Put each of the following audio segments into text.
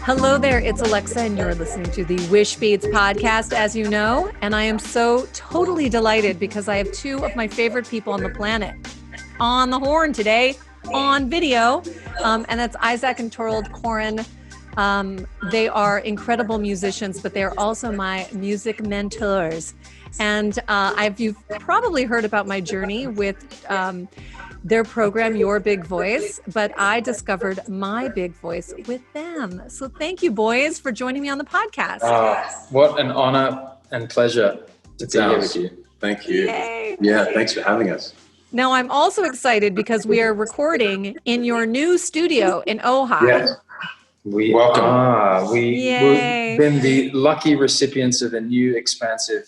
Hello there, it's Alexa, and you're listening to the Wishbeads podcast, as you know, and I am so totally delighted because I have two of my favorite people on the planet on the horn today, on video, and that's Isaac and Thorald Koren. They are incredible musicians, but they're also my music mentors. And you've probably heard about my journey with their program, Your Big Voice, but I discovered my big voice with them. So thank you, boys, for joining me on the podcast. What an honor and pleasure to be here with you. Thank you. Yay. Yeah, thanks for having us. Now, I'm also excited because we are recording in your new studio in Ojai. Yes. Welcome. We've been the lucky recipients of a new expansive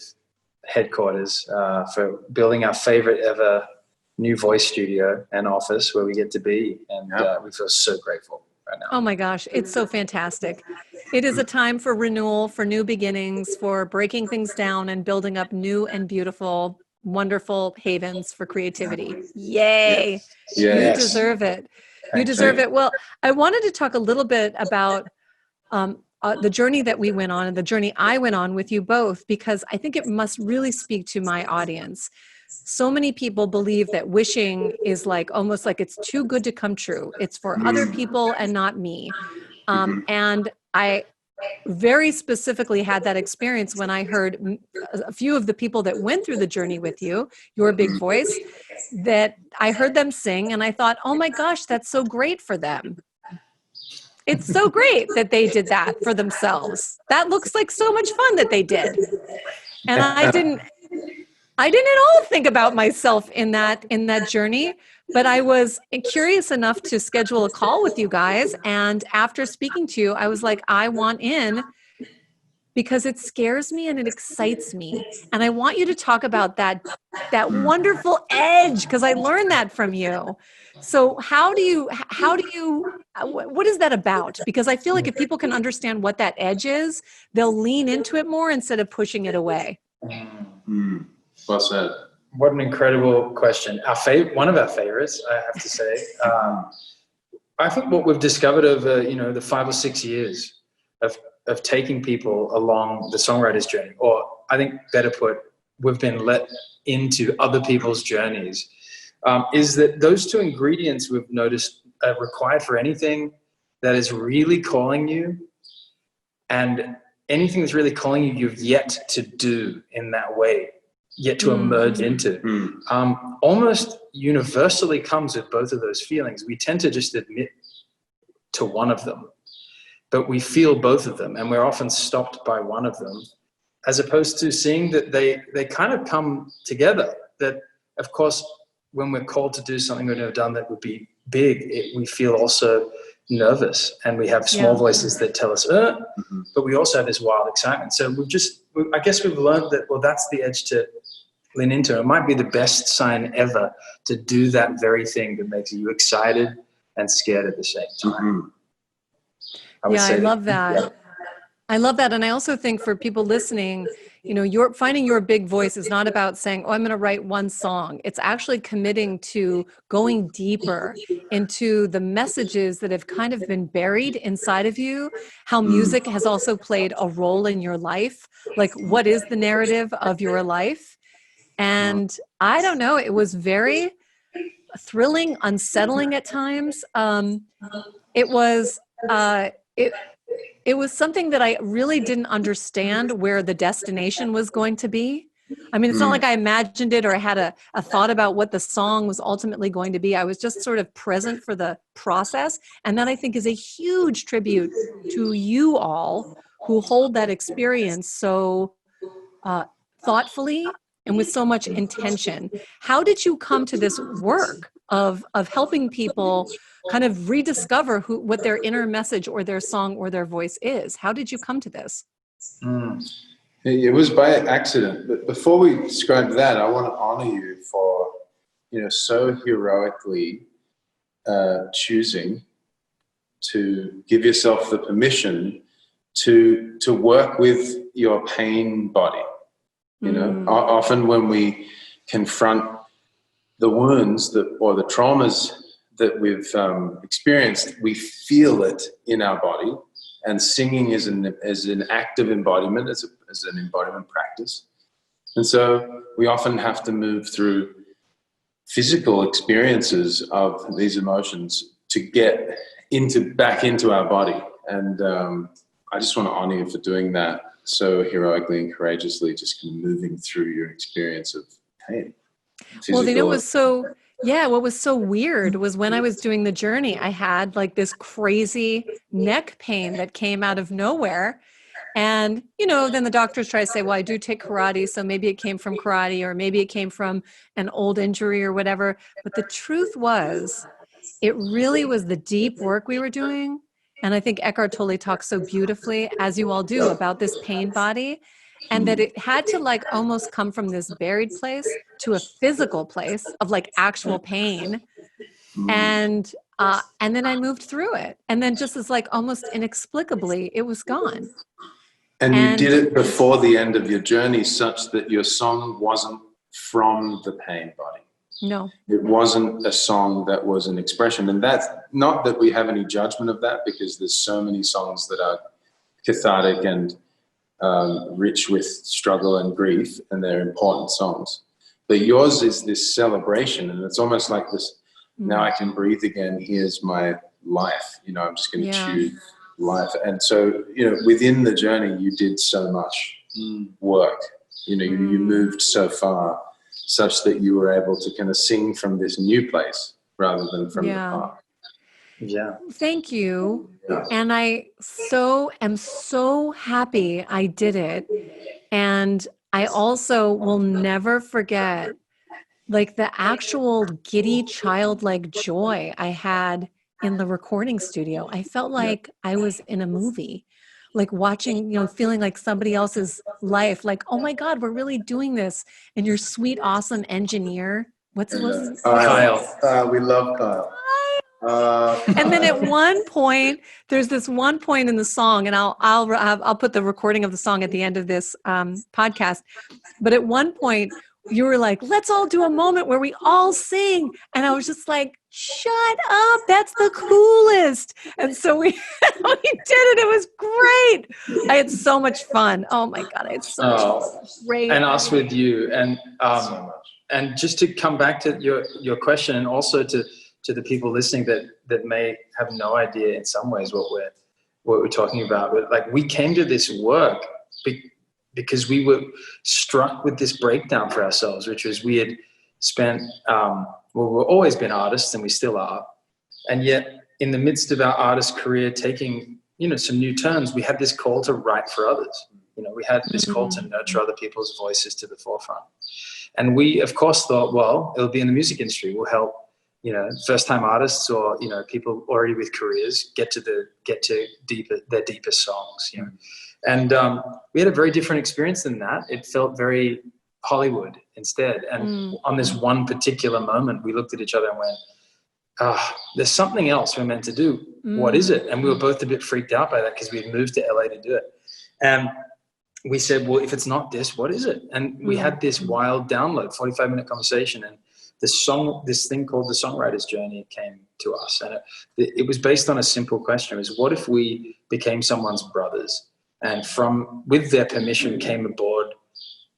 headquarters for building our favorite ever new voice studio and office where we get to be. And we feel so grateful right now. Oh my gosh, it's so fantastic. It is a time for renewal, for new beginnings, for breaking things down and building up new and beautiful, wonderful havens for creativity. Yay. Yes. You deserve it. You deserve it. Well, I wanted to talk a little bit about the journey that we went on and the journey I went on with you both, because I think it must really speak to my audience. So many people believe that wishing is like almost like it's too good to come true. It's for other people and not me. And I very specifically had that experience when I heard a few of the people that went through the journey with you, Your Big Voice, that I heard them sing and I thought, oh my gosh, that's so great for them. It's so great that they did that for themselves. That looks like so much fun that they did. And I didn't at all think about myself in that journey, but I was curious enough to schedule a call with you guys. And after speaking to you, I was like, I want in because it scares me and it excites me. And I want you to talk about that wonderful edge, because I learned that from you. So what is that about? Because I feel like if people can understand what that edge is, they'll lean into it more instead of pushing it away. Well said. What an incredible question. One of our favorites, I have to say. I think what we've discovered over, the 5 or 6 years of taking people along the Songwriters Journey, or I think better put, we've been let into other people's journeys, is that those two ingredients we've noticed are required for anything that is really calling you, and anything that's really calling you, you've yet to do in that way, yet to emerge into. Almost universally comes with both of those feelings. We tend to just admit to one of them, but we feel both of them, and we're often stopped by one of them, as opposed to seeing that they kind of come together. That, of course, when we're called to do something we've never done that would be big, we feel also nervous, and we have small voices that tell us, but we also have this wild excitement. So I guess we've learned that, well, that's the edge to lean into. It might be the best sign ever to do that very thing that makes you excited and scared at the same time. I love that. Yeah. I love that. And I also think for people listening, finding your big voice is not about saying, oh, I'm going to write one song. It's actually committing to going deeper into the messages that have kind of been buried inside of you, how music has also played a role in your life. Like, what is the narrative of your life? And I don't know, it was very thrilling, unsettling at times. It was something that I really didn't understand where the destination was going to be. I mean, it's not like I imagined it or I had a thought about what the song was ultimately going to be. I was just sort of present for the process. And that, I think, is a huge tribute to you all who hold that experience so thoughtfully and with so much intention. How did you come to this work of helping people kind of rediscover what their inner message or their song or their voice is? How did you come to this? It was by accident. But before we describe that, I want to honor you for, so heroically choosing to give yourself the permission to work with your pain body. Often when we confront the wounds or the traumas that we've experienced, we feel it in our body and singing is an active embodiment, as an embodiment practice. And so we often have to move through physical experiences of these emotions to get back into our body. And I just want to honor you for doing that so heroically and courageously, just kind of moving through your experience of pain. Well, you know, what was so weird was when I was doing the journey, I had like this crazy neck pain that came out of nowhere. And, you know, then the doctors try to say, well, I do take karate, so maybe it came from karate, or maybe it came from an old injury or whatever. But the truth was, it really was the deep work we were doing. And I think Eckhart Tolle talks so beautifully, as you all do, about this pain body, and that it had to like almost come from this buried place to a physical place of like actual pain. And then I moved through it. And then just as like almost inexplicably, it was gone. And you did it before the end of your journey, such that your song wasn't from the pain body. No. It wasn't a song that was an expression. And that's not that we have any judgment of that, because there's so many songs that are cathartic and rich with struggle and grief, and they're important songs. But yours is this celebration, and it's almost like this, now I can breathe again, here's my life. You know, I'm just going to choose life. And so, you know, within the journey, you did so much work. You know, you moved so far, such that you were able to kind of sing from this new place rather than from the past. Yeah. Thank you. Yeah. And I am so happy I did it. And I also will never forget like the actual giddy childlike joy I had in the recording studio. I felt like I was in a movie, like watching, you know, feeling like somebody else's life, like, oh my God, we're really doing this. And your sweet, awesome engineer, what's his name? Kyle. We love Kyle. And then at one point, there's this one point in the song, and I'll put the recording of the song at the end of this podcast. But at one point, you were like, let's all do a moment where we all sing. And I was just like, shut up. That's the coolest. And so we did it. It was great. I had so much fun. Oh my God. I had so much great. And us with you. And, and just to come back to your question, and also to the people listening that may have no idea in some ways what we're talking about. But like, we came to this work because we were struck with this breakdown for ourselves, which was we had spent, we've always been artists, and we still are. And yet in the midst of our artist career taking, you know, some new turns, we had this call to write for others. You know, we had this call to nurture other people's voices to the forefront. And we, of course, thought, well, it'll be in the music industry. We'll help, you know, first-time artists or, you know, people already with careers get to their deepest songs, you know. And we had a very different experience than that. It felt very Hollywood instead. And on this one particular moment, we looked at each other and went, there's something else we're meant to do. What is it? And we were both a bit freaked out by that because we had moved to LA to do it. And we said, well, if it's not this, what is it? And we had this wild download, 45-minute conversation. And this thing called the Songwriters Journey came to us. And it was based on a simple question. It was, what if we became someone's brothers? And with their permission, came aboard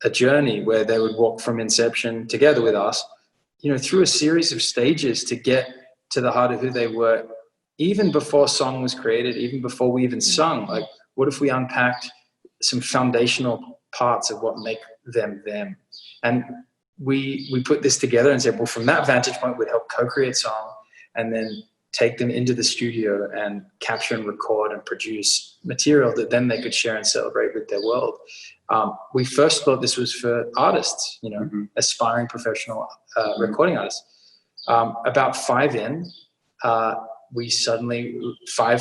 a journey where they would walk from inception together with us, you know, through a series of stages to get to the heart of who they were, even before song was created, even before we even sung. Like, what if we unpacked some foundational parts of what make them them? And we put this together and said, well, from that vantage point, we'd help co-create song and then take them into the studio and capture and record and produce material that then they could share and celebrate with their world. We first thought this was for artists, you know, aspiring professional recording artists. About 5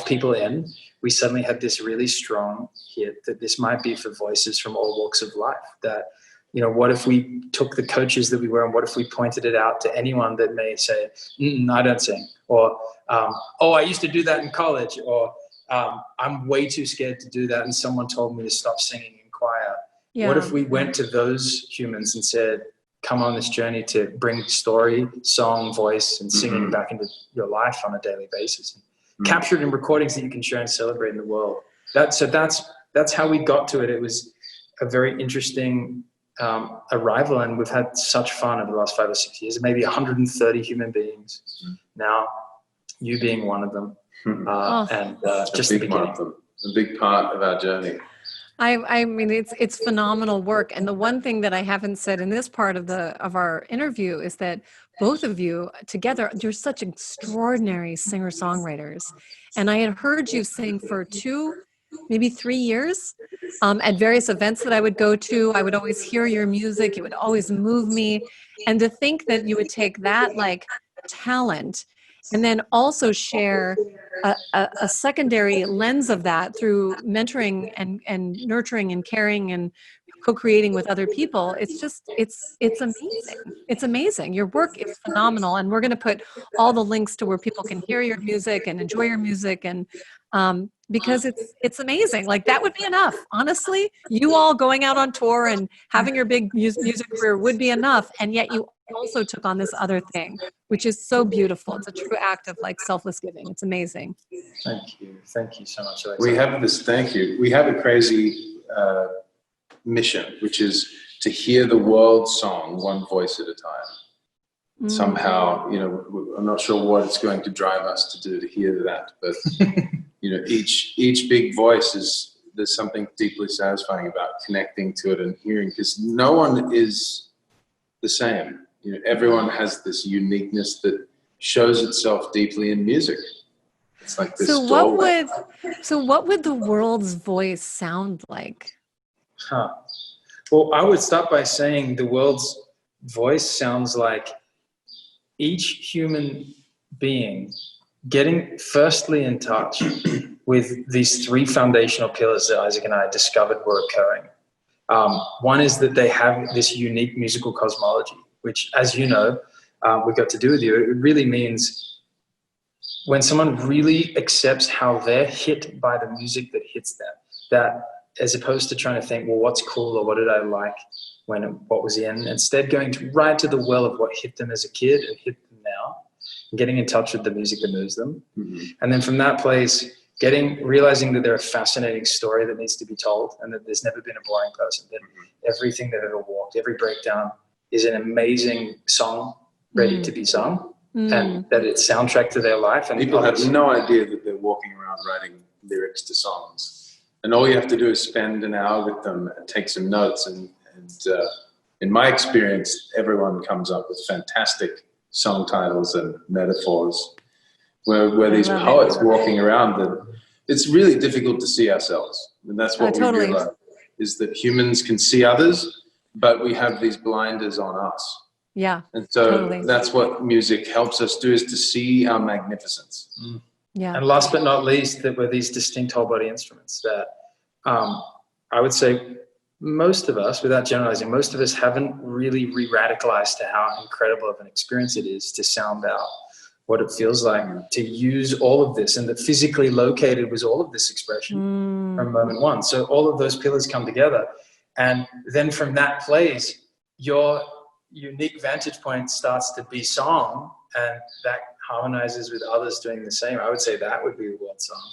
people in, we suddenly had this really strong hit that this might be for voices from all walks of life. That, you know, what if we took the coaches that we were and what if we pointed it out to anyone that may say, I don't sing, or, oh, I used to do that in college, or I'm way too scared to do that and someone told me to stop singing in choir. Yeah. What if we went to those humans and said, come on this journey to bring story, song, voice, and singing back into your life on a daily basis, captured in recordings that you can share and celebrate in the world. that's how we got to it. It was a very interesting arrival, and we've had such fun over the last 5 or 6 years. Maybe 130 human beings now, you being one of them, and just the beginning. A big part of our journey. I mean, it's phenomenal work. And the one thing that I haven't said in this part of our interview is that both of you together, you're such extraordinary singer-songwriters. And I had heard you sing for 2, maybe 3 years at various events that I would go to. I would always hear your music. It would always move me. And to think that you would take that like talent and then also share a secondary lens of that through mentoring and nurturing and caring and co-creating with other people. It's amazing. It's amazing. Your work is phenomenal. And we're going to put all the links to where people can hear your music and enjoy your music. And because it's amazing. Like that would be enough. Honestly, you all going out on tour and having your big music career would be enough. And yet you also took on this other thing, which is so beautiful. It's a true act of like selfless giving. It's amazing. Thank you so much, Alexa. We have a crazy mission, which is to hear the world song one voice at a time. Somehow, I'm not sure what it's going to drive us to do to hear that, but each big voice there's something deeply satisfying about connecting to it and hearing, because no one is the same. Everyone has this uniqueness that shows itself deeply in music. It's like this. So what would the world's voice sound like? Well, I would start by saying the world's voice sounds like each human being getting firstly in touch with these 3 foundational pillars that Isaac and I discovered were occurring. One is that they have this unique musical cosmology, which, as you know, we got to do with you. It really means when someone really accepts how they're hit by the music that hits them, that as opposed to trying to think, well, what's cool or what did I like what was in, instead going right to the well of what hit them as a kid and hit them now, and getting in touch with the music that moves them. And then from that place, realizing that they're a fascinating story that needs to be told, and that there's never been a boring person, that everything they've ever walked, every breakdown is an amazing song ready to be sung, and that it's soundtrack to their life. And people have no idea that they're walking around writing lyrics to songs, and all you have to do is spend an hour with them and take some notes. And in my experience, everyone comes up with fantastic song titles and metaphors. Where these poets walking around, that it's really difficult to see ourselves, and that's what we realize, is that humans can see others, but we have these blinders on us. Yeah. And so that's what music helps us do, is to see our magnificence. Yeah. And last but not least, that we're these distinct whole body instruments that I would say most of us, without generalizing, most of us haven't really re-radicalized to how incredible of an experience it is to sound out what it feels like to use all of this, and that physically located was all of this expression from moment one. So all of those pillars come together. And then from that place, your unique vantage point starts to be song, and that harmonizes with others doing the same. I would say that would be the world song.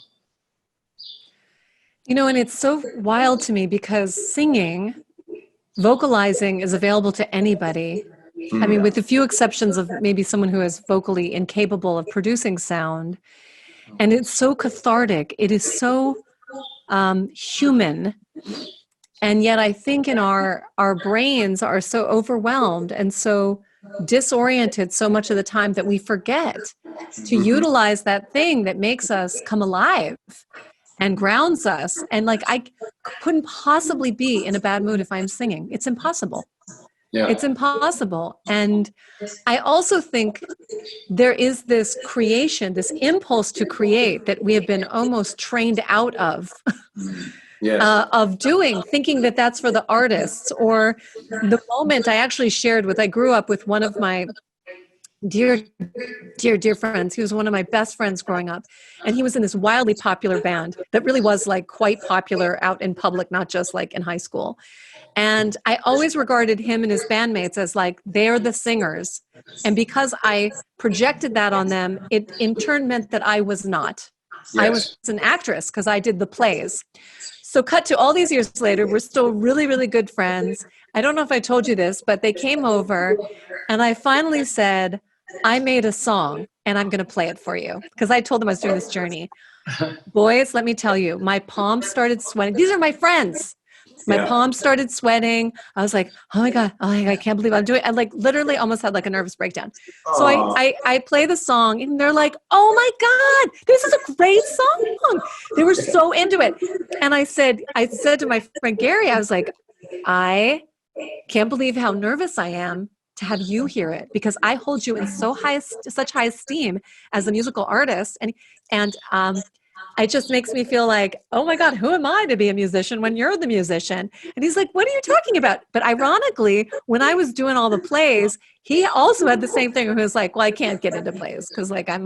And it's so wild to me because singing, vocalizing is available to anybody. I mean, with a few exceptions of maybe someone who is vocally incapable of producing sound. And it's so cathartic. It is so human. And yet I think in our brains are so overwhelmed and so disoriented so much of the time that we forget to utilize that thing that makes us come alive and grounds us. And like, I couldn't possibly be in a bad mood if I'm singing. It's impossible. Yeah. It's impossible. And I also think there is this creation, this impulse to create that we have been almost trained out of, of doing, thinking that that's for the artists. Or the moment I actually I grew up with one of my dear friends. He was one of my best friends growing up. And he was in this wildly popular band that really was like quite popular out in public, not just like in high school. And I always regarded him and his bandmates as like, they're the singers. And because I projected that on them, it in turn meant that I was not. I was an actress because I did the plays. So cut to all these years later, we're still really, really good friends. I don't know if I told you this, but they came over and I finally said, I made a song and I'm going to play it for you. Because I told them I was doing this journey. Boys, let me tell you, my palms started sweating. These are my friends. My palms started sweating. I was like, oh my God, I can't believe I'm doing it. I like literally almost had like a nervous breakdown. So I play the song and they're like, oh my God, this is a great song. They were so into it. And I said to my friend Gary, I was like, I can't believe how nervous I am to have you hear it because I hold you in such high esteem as a musical artist. And it just makes me feel like, oh my God, who am I to be a musician when you're the musician? And he's like, what are you talking about? But ironically, when I was doing all the plays, he also had the same thing. He was like, well, I can't get into plays because like I'm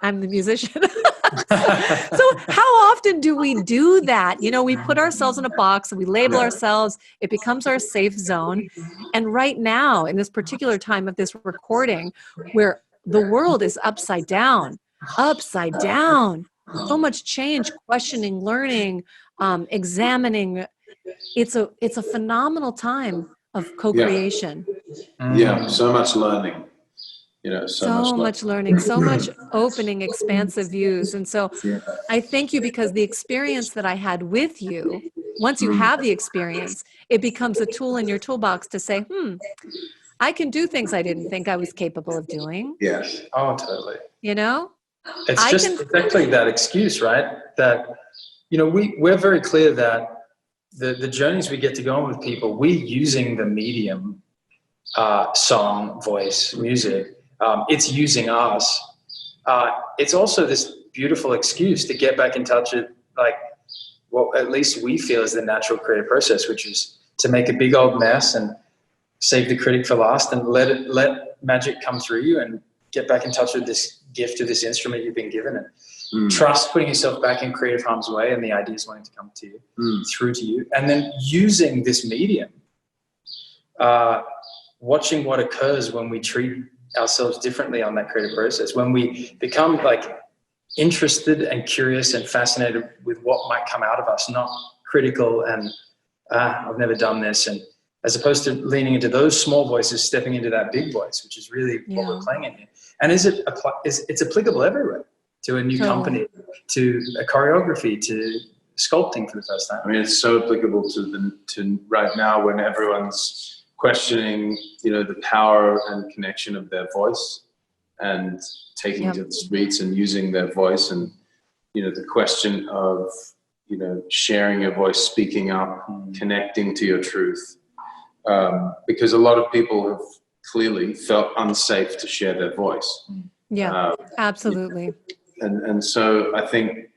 the musician. So how often do we do that? You know, we put ourselves in a box and we label ourselves. It becomes our safe zone. And right now, in this particular time of this recording, where the world is upside down, so much change, questioning, learning, examining. It's a phenomenal time of co-creation. So much learning. So much learning, so much opening, expansive views. And so I thank you because the experience that I had with you, once you have the experience, it becomes a tool in your toolbox to say, I can do things I didn't think I was capable of doing. Yes. Oh, totally. You know? It's just exactly that excuse, right? That, we're very clear that the journeys we get to go on with people, we're using the medium, song, voice, music. It's using us. It's also this beautiful excuse to get back in touch with, like, what at least we feel is the natural creative process, which is to make a big old mess and save the critic for last and let magic come through you and get back in touch with this gift of this instrument you've been given and trust putting yourself back in creative harm's way and the ideas wanting to come to you, through to you. And then using this medium, watching what occurs when we treat ourselves differently on that creative process, when we become like interested and curious and fascinated with what might come out of us, not critical and I've never done this, and as opposed to leaning into those small voices, stepping into that big voice, which is really what we're playing in here. And it's applicable everywhere, to a new company, to a choreography, to sculpting for the first time. I mean, it's so applicable to right now when everyone's questioning, the power and connection of their voice and taking to the streets and using their voice, and, the question of, sharing your voice, speaking up, connecting to your truth. Because a lot of people have clearly felt unsafe to share their voice. Absolutely. And so I think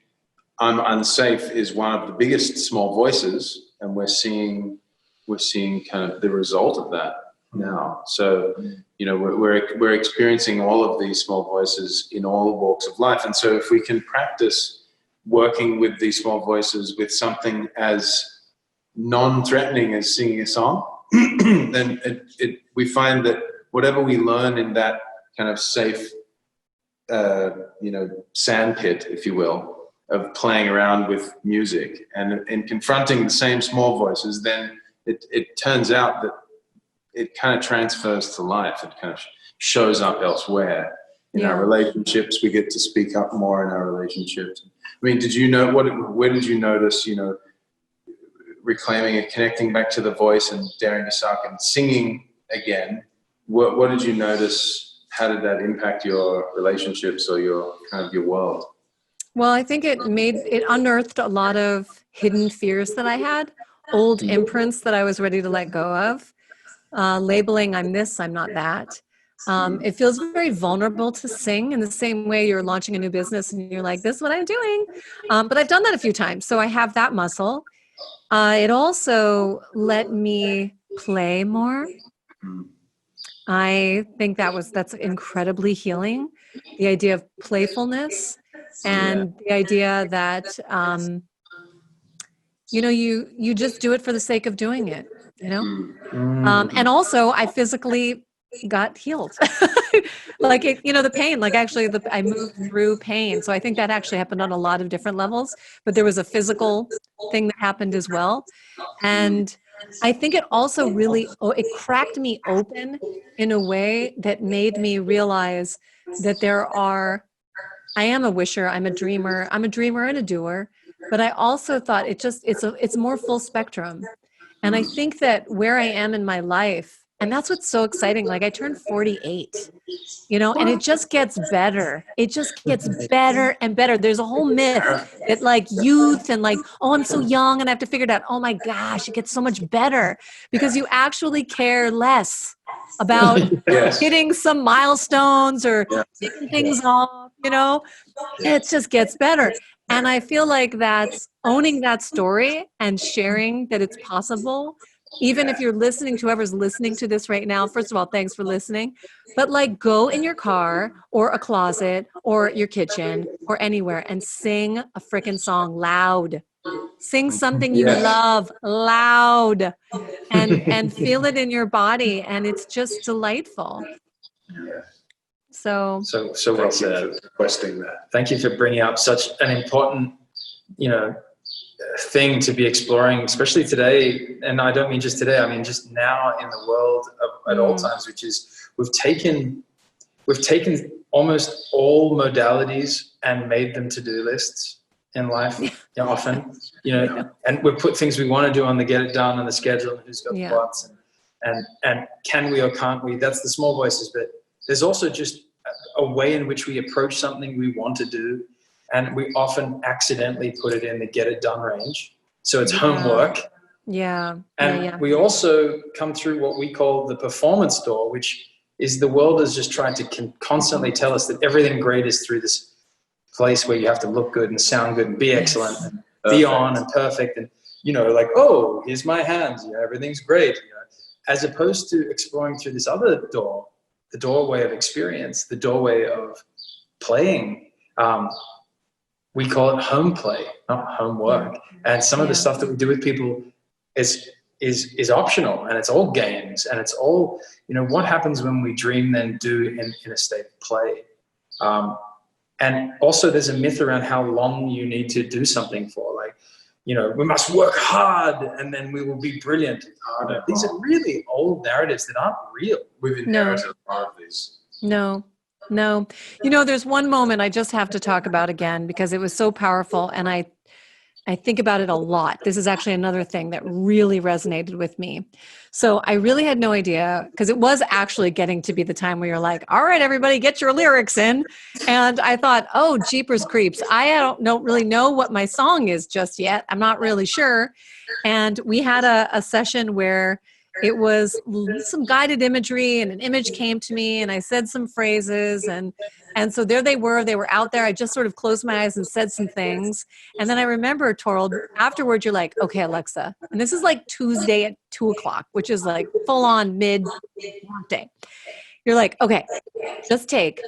I'm unsafe is one of the biggest small voices, and we're seeing kind of the result of that now. So, we're experiencing all of these small voices in all walks of life. And so if we can practice working with these small voices with something as non-threatening as singing a song, then we find that whatever we learn in that kind of safe, sand pit, if you will, of playing around with music and confronting the same small voices, then it turns out that it kind of transfers to life. It kind of shows up elsewhere. In our relationships, we get to speak up more in our relationships. I mean, where did you notice, reclaiming and connecting back to the voice and daring to suck and singing again? What did you notice? How did that impact your relationships or your world? Well, I think it unearthed a lot of hidden fears that I had, old imprints that I was ready to let go of, labeling I'm this, I'm not that. It feels very vulnerable to sing in the same way you're launching a new business and you're like, this is what I'm doing. But I've done that a few times. So I have that muscle. It also let me play more. I think that's incredibly healing. The idea of playfulness and the idea that, you just do it for the sake of doing it, And also I physically got healed. Like it, you know, the pain, like actually I moved through pain. So I think that actually happened on a lot of different levels, but there was a physical thing that happened as well. And I think it also really, it cracked me open in a way that made me realize that I am a wisher, I'm a dreamer and a doer, but I also thought it's more full spectrum. And I think that where I am in my life, and that's what's so exciting. Like I turned 48, you know, and it just gets better. It just gets better and better. There's a whole myth that like youth and like, oh, I'm so young and I have to figure it out. Oh my gosh, it gets so much better because you actually care less about hitting some milestones or taking things off, you know, it just gets better. And I feel like that's owning that story and sharing that it's possible. Even if you're listening to whoever's listening to this right now, first of all, thanks for listening. But like go in your car or a closet or your kitchen or anywhere and sing a freaking song loud. Sing something you love loud and feel it in your body. And it's just delightful. So well said. Requesting that. Thank you for bringing up such an important, you know, thing to be exploring, especially today. And I don't mean just today, I mean just now in the world at all times, which is we've taken almost all modalities and made them to-do lists in life. Often, you know, and we've put things we want to do on the get it done and the schedule and who's got what's and can we or can't we? That's the small voices, but there's also just a way in which we approach something we want to do. And we often accidentally put it in the get it done range. So it's homework. Yeah. And we also come through what we call the performance door, which is the world is just trying to constantly tell us that everything great is through this place where you have to look good and sound good and be excellent and be on and perfect. And, you know, like, oh, here's my hands. You know, everything's great. You know, as opposed to exploring through this other door, the doorway of experience, the doorway of playing. We call it home play, not homework. And some of the stuff that we do with people is optional, and it's all games, and it's all, you know, what happens when we dream then do in a state of play. And also there's a myth around how long you need to do something for. Like, you know, we must work hard and then we will be brilliant. These are really old narratives that aren't real. We've inherited a lot of these. No. You know, there's one moment I just have to talk about again because it was so powerful and I think about it a lot. This is actually another thing that really resonated with me. So I really had no idea because it was actually getting to be the time where you're like, all right, everybody get your lyrics in. And I thought, oh, jeepers creeps. I don't really know what my song is just yet. I'm not really sure. And we had a session where it was some guided imagery and an image came to me and I said some phrases and so there they were out there. I just sort of closed my eyes and said some things. And then I remember, Thorald, afterwards you're like, okay, Alexa, and this is like Tuesday at 2:00, which is like full on mid day. You're like, okay, just take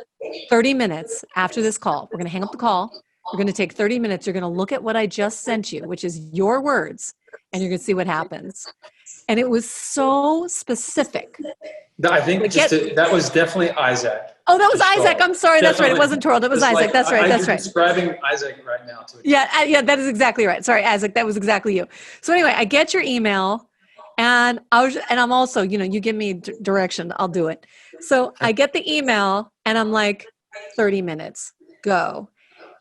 30 minutes after this call. We're going to hang up the call. We're going to take 30 minutes. You're going to look at what I just sent you, which is your words, and you're going to see what happens. And it was so specific. I think that was definitely Isaac. Oh, that was Isaac. I'm sorry. That's right. It wasn't Thorald. It was Isaac. That's right. That's right. I'm describing Isaac right now. Yeah, that is exactly right. Sorry, Isaac. That was exactly you. So anyway, I get your email and I'm also, you know, you give me direction. I'll do it. So I get the email and I'm like, 30 minutes, go.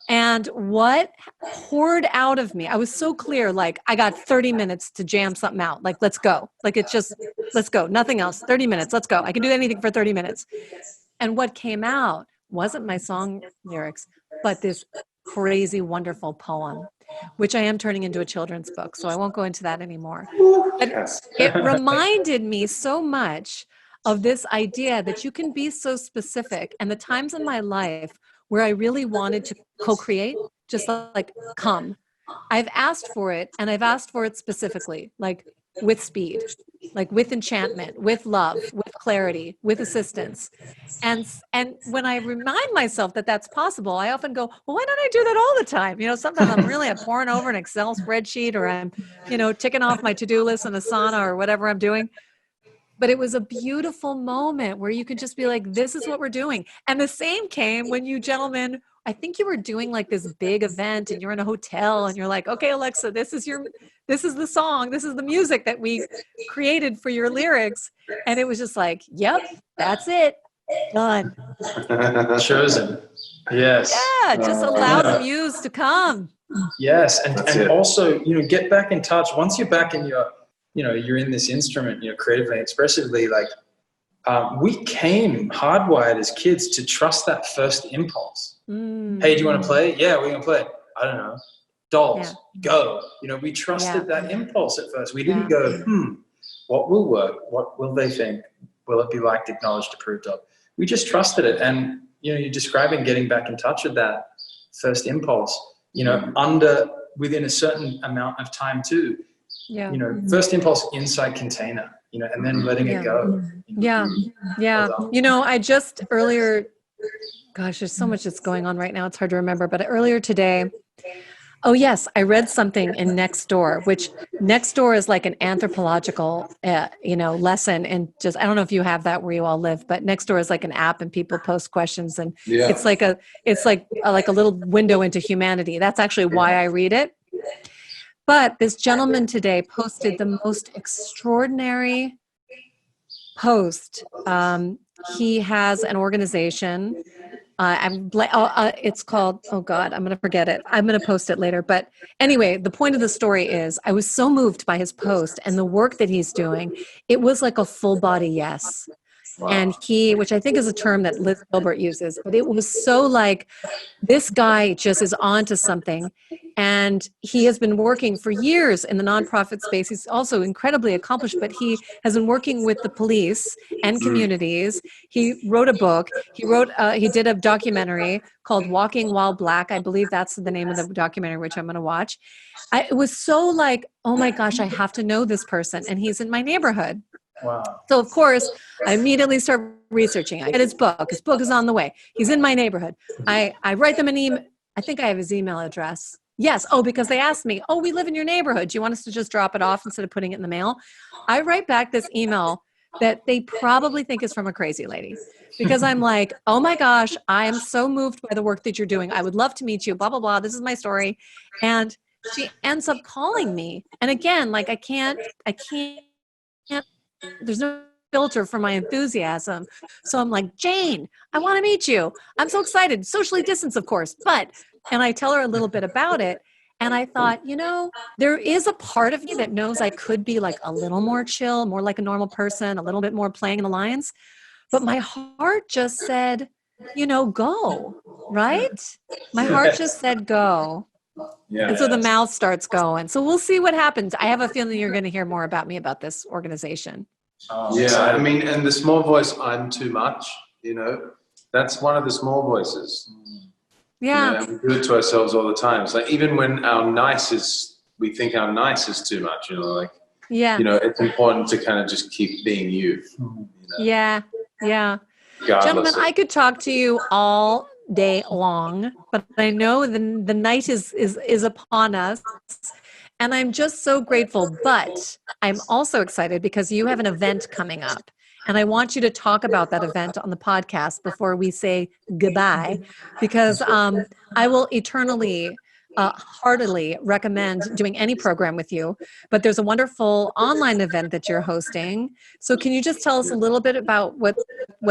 And what poured out of me, I was so clear, like I got 30 minutes to jam something out. Like, let's go. Like, it's just, let's go. Nothing else. 30 minutes. Let's go. I can do anything for 30 minutes. And what came out wasn't my song lyrics, but this crazy, wonderful poem, which I am turning into a children's book. So I won't go into that anymore. But it reminded me so much of this idea that you can be so specific. And the times in my life where I really wanted to co-create, just like come. I've asked for it, and I've asked for it specifically, like with speed, like with enchantment, with love, with clarity, with assistance. And when I remind myself that that's possible, I often go, well, why don't I do that all the time? You know, sometimes I'm pouring over an Excel spreadsheet or I'm, you know, ticking off my to-do list in Asana or whatever I'm doing. but it was a beautiful moment where you could just be like, this is what we're doing. And the same came when you gentlemen, I think you were doing like this big event and you're in a hotel and you're like, okay, Alexa, this is the song, this is the music that we created for your lyrics. And it was just like, yep, that's it. Done. Chosen. Yes. Yeah, just allow the muse to come. Yes. And also, get back in touch. Once you're back in you're in this instrument, creatively and expressively, like, we came hardwired as kids to trust that first impulse. Hey, do you want to play? Yeah, we're going to play. I don't know. Dolls, go. We trusted that impulse at first. We didn't go, what will work? What will they think? Will it be liked, acknowledged, approved of? We just trusted it. And, you're describing getting back in touch with that first impulse, within a certain amount of time too. Yeah. First impulse inside container, and then letting it go. Yeah. I just earlier, gosh, there's so much that's going on right now. It's hard to remember, but earlier today, oh yes, I read something in Nextdoor, which Nextdoor is like an anthropological, lesson. And just, I don't know if you have that where you all live, but Nextdoor is like an app and people post questions and it's like a little window into humanity. That's actually why I read it. But this gentleman today posted the most extraordinary post. He has an organization. It's called, oh God, I'm going to forget it. I'm going to post it later. But anyway, the point of the story is I was so moved by his post and the work that he's doing. It was like a full body yes. Wow. And which I think is a term that Liz Gilbert uses, but it was so like, this guy just is on to something. And he has been working for years in the nonprofit space. He's also incredibly accomplished, but he has been working with the police and communities. He wrote a book. He did a documentary called Walking While Black. I believe that's the name of the documentary, which I'm going to watch. It was so like, oh my gosh, I have to know this person. And he's in my neighborhood. Wow. So of course, I immediately start researching. I get his book. His book is on the way. He's in my neighborhood. I write them an email. I think I have his email address. Yes. Oh, because they asked me, we live in your neighborhood. Do you want us to just drop it off instead of putting it in the mail? I write back this email that they probably think is from a crazy lady because I'm like, oh my gosh, I am so moved by the work that you're doing. I would love to meet you, blah, blah, blah. This is my story. And she ends up calling me. And again, like I can't, there's no filter for my enthusiasm. So I'm like, Jane, I want to meet you. I'm so excited. Socially distanced, of course. And I tell her a little bit about it. And I thought, there is a part of me that knows I could be like a little more chill, more like a normal person, a little bit more playing in the lines. But my heart just said, go, right? My heart just said, go. Yeah. And so the mouth starts going. So we'll see what happens. I have a feeling you're going to hear more about me about this organization. I mean, and the small voice, I'm too much, that's one of the small voices. Yeah. We do it to ourselves all the time. It's like, even when we think our nice is too much, it's important to kind of just keep being you. Yeah. Gentlemen, I could talk to you all day long, but I know the night is upon us. And I'm just so grateful, but I'm also excited because you have an event coming up. And I want you to talk about that event on the podcast before we say goodbye, because I will eternally, heartily recommend doing any program with you. But there's a wonderful online event that you're hosting. So can you just tell us a little bit about what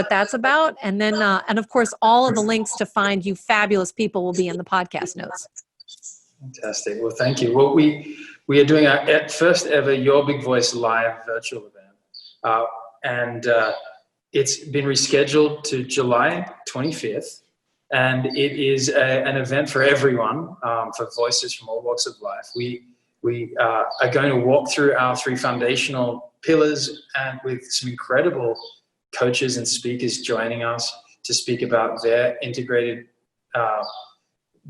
that's about? And then, and of course, all of the links to find you fabulous people will be in the podcast notes. Fantastic. Well, thank you. Well, we are doing our first ever Your Big Voice live virtual event. And it's been rescheduled to July 25th. And it is an event for everyone, for voices from all walks of life. We are going to walk through our 3 foundational pillars and with some incredible coaches and speakers joining us to speak about their integrated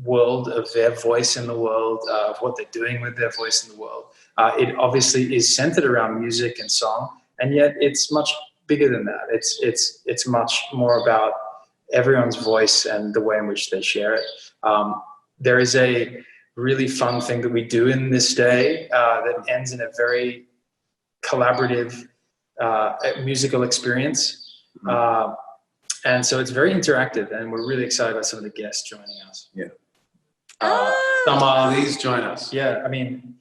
world of their voice in the world, of what they're doing with their voice in the world. It obviously is centered around music and song, and yet it's much bigger than that. It's much more about everyone's voice and the way in which they share it. There is a really fun thing that we do in this day that ends in a very collaborative musical experience. And so it's very interactive, and we're really excited about some of the guests joining us. Yeah. Some are, Please join us. yeah, I mean,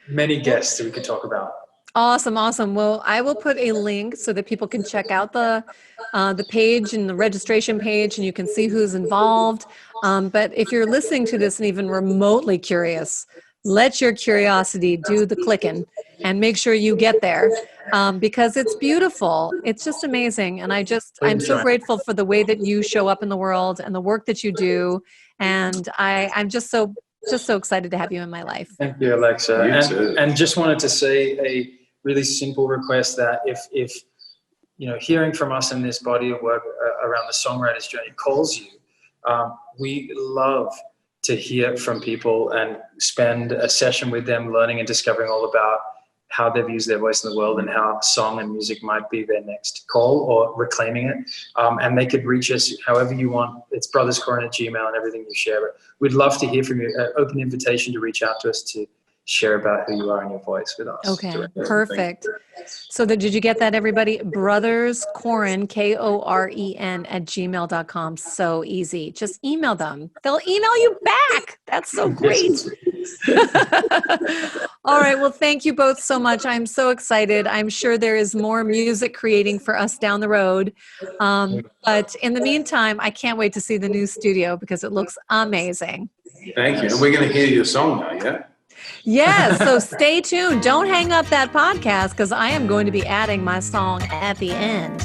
many guests that we could talk about. Awesome. Well, I will put a link so that people can check out the page and the registration page, and you can see who's involved. But if you're listening to this and even remotely curious, let your curiosity do the clicking and make sure you get there, because it's beautiful. It's just amazing. And I'm so grateful for the way that you show up in the world and the work that you do. And I'm just so excited to have you in my life. Thank you, Alexa. You too. And just wanted to say a really simple request that if hearing from us in this body of work around the Songwriters Journey calls you, we love to hear from people and spend a session with them learning and discovering all about how they've used their voice in the world and how song and music might be their next call or reclaiming it. And they could reach us however you want. It's brotherskoren@gmail and everything you share. But we'd love to hear from you. Open invitation to reach out to us to share about who you are and your voice with us. Okay, directly. perfect. So did you get that, everybody? Brothers Koren, KOREN @gmail.com. So easy. Just email them. They'll email you back. That's so great. All right. Well, thank you both so much. I'm so excited. I'm sure there is more music creating for us down the road. But in the meantime, I can't wait to see the new studio because it looks amazing. Thank you. And we're going to hear your song now, yeah? Yes, so stay tuned. Don't hang up that podcast because I am going to be adding my song at the end.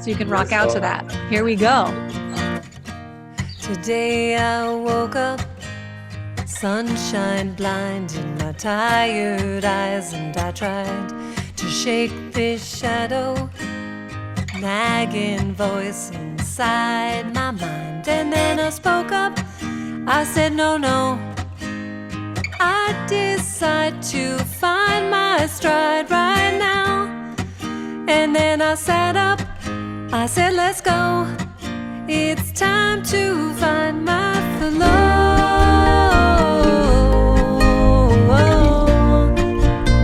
So you can rock out to that. Here we go. Today I woke up, sunshine blinding my tired eyes, and I tried to shake this shadow, nagging voice inside my mind. And then I spoke up, I said no. I decide to find my stride right now. And then I sat up, I said let's go. It's time to find my flow.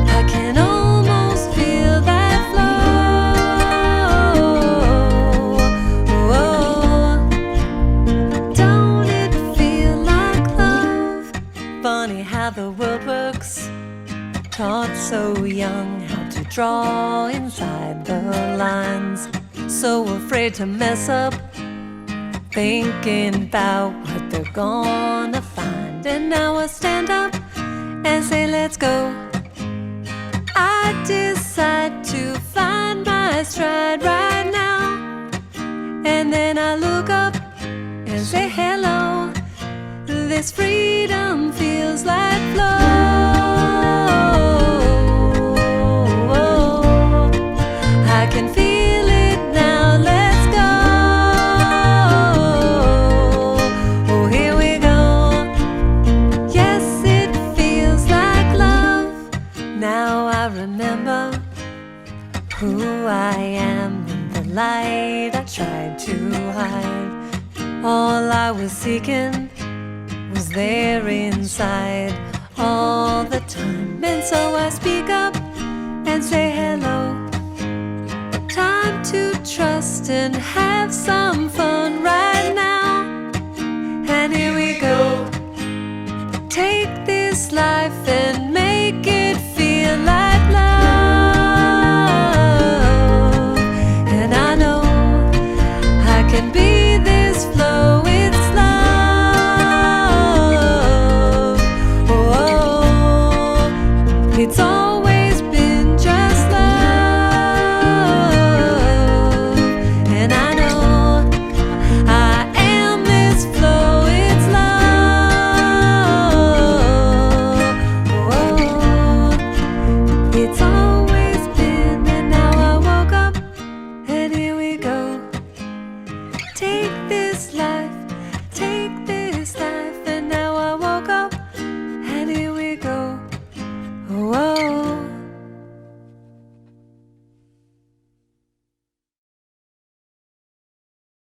I can almost feel that flow. Don't it feel like love? Funny how the world works, taught so young how to draw inside the lines, so afraid to mess up, thinking about what they're gonna find. And now I stand up and say let's go. I decide to find my stride right now. And then I look up and say hello. This freedom feels like flow. I can feel it now, let's go. Oh, here we go. Yes, it feels like love. Now I remember who I am in the light I tried to hide. All I was seeking was there inside all the time. And so I speak up and say hello. Time to trust and have some fun right